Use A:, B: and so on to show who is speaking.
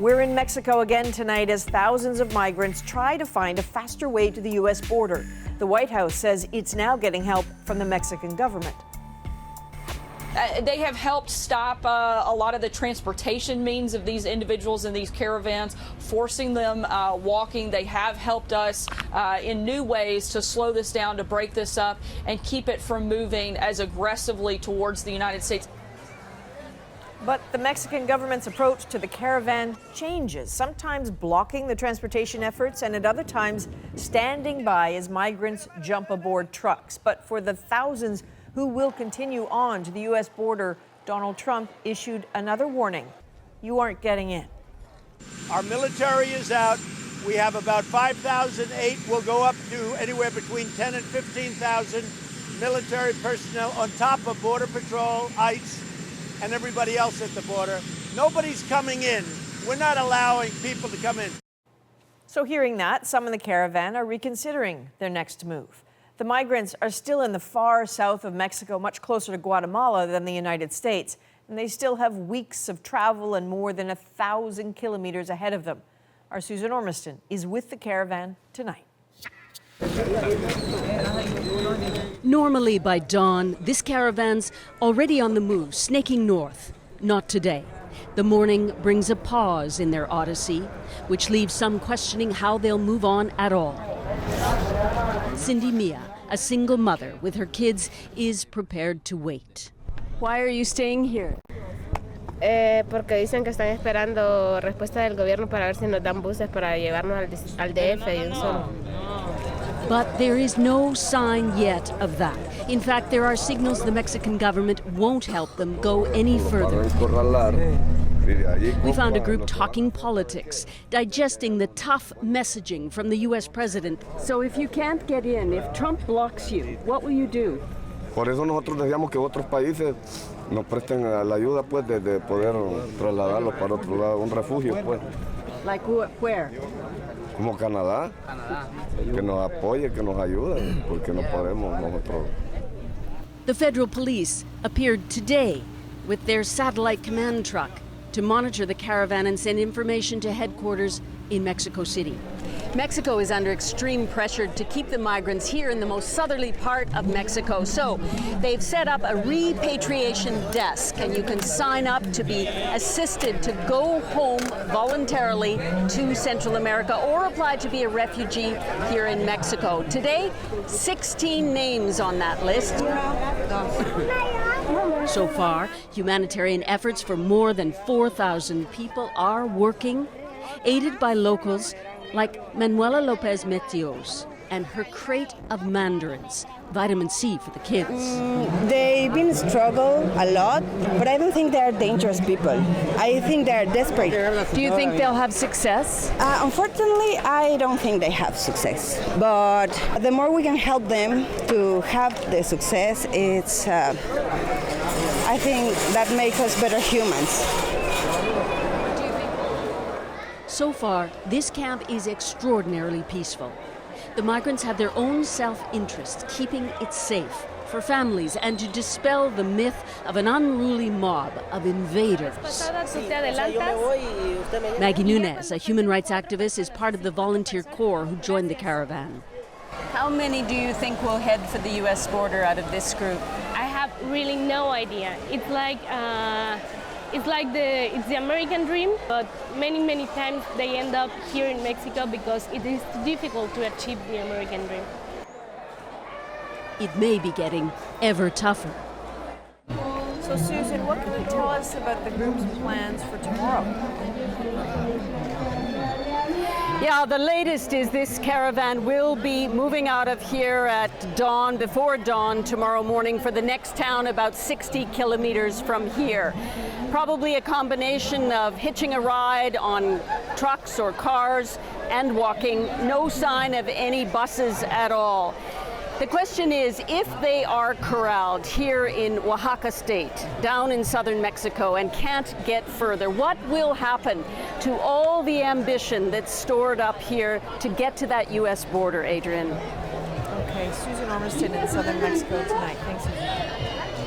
A: We're in Mexico again tonight as thousands of migrants try to find a faster way to the U.S. border. The White House says it's now getting help from the Mexican government.
B: They have helped stop a lot of the transportation means of these individuals in these caravans, forcing them walking. They have helped us in new ways to slow this down, to break this up, and keep it from moving as aggressively towards the United States.
A: But the Mexican government's approach to the caravan changes, sometimes blocking the transportation efforts and at other times standing by as migrants jump aboard trucks. But for the thousands who will continue on to the U.S. border, Donald Trump issued another warning. You aren't getting in.
C: Our military is out. We have about 5,008. We'll go up to anywhere between 10 and 15,000 military personnel on top of Border Patrol, ICE, and everybody else at the border. Nobody's coming in. We're not allowing people to come in.
A: So hearing that, some in the caravan are reconsidering their next move. The migrants are still in the far south of Mexico, much closer to Guatemala than the United States, and they still have weeks of travel and more than 1,000 kilometers ahead of them. Our Susan Ormiston is with the caravan tonight.
D: Normally by dawn, this caravan's already on the move, snaking north. Not today. The morning brings a pause in their odyssey, which leaves some questioning how they'll move on at all. Cindy Mia, a single mother with her kids, is prepared to wait. Why are you staying here?
E: Porque dicen que están esperando respuesta del gobierno para ver si nos dan buses para llevarnos al DF y un solo.
D: But there is no sign yet of that. In fact, there are signals the Mexican government won't help them go any further. We found a group talking politics, digesting the tough messaging from the U.S. president. So if you can't get in, if Trump blocks you, what will you do?
F: Por eso nosotros decíamos que otros países nos presten la ayuda, pues, de poder trasladarlos para otro lado, un refugio, pues.
D: Like where?
F: Como Canadá, que nos apoye, que nos ayude, porque no podemos nosotros.
D: The federal police appeared today with their satellite command truck to monitor the caravan and send information to headquarters in Mexico City. Mexico is under extreme pressure to keep the migrants here in the most southerly part of Mexico. So they've set up a repatriation desk, and you can sign up to be assisted to go home voluntarily to Central America or apply to be a refugee here in Mexico. Today, 16 names on that list. So far, humanitarian efforts for more than 4,000 people are working, aided by locals like Manuela Lopez Metios and her crate of mandarins, vitamin C for the kids.
G: They've been struggling a lot, but I don't think they're dangerous people. I think they're desperate.
D: Do you think they'll have success?
G: Unfortunately, I don't think they have success. But the more we can help them to have the success, it's, I think that makes us better humans.
D: So far, this camp is extraordinarily peaceful. The migrants have their own self-interest, keeping it safe for families and to dispel the myth of an unruly mob of invaders. Maggie Nunez, a human rights activist, is part of the volunteer corps who joined the caravan.
H: How many do you think will head for the U.S. border out of this group?
I: I have really no idea. It's like the American dream, but many times they end up here in Mexico because it is difficult to achieve the American dream.
D: It may be getting ever tougher.
A: So Susan, what can you tell us about the group's plans for tomorrow?
D: Yeah, the latest is this caravan will be moving out of here at dawn, before dawn tomorrow morning for the next town about 60 kilometers from here. Probably a combination of hitching a ride on trucks or cars and walking. No sign of any buses at all. The question is, if they are corralled here in Oaxaca State, down in southern Mexico, and can't get further, what will happen to all the ambition that's stored up here to get to that U.S. border, Adrian?
A: Okay, Susan Ormiston in southern Mexico tonight. Thanks.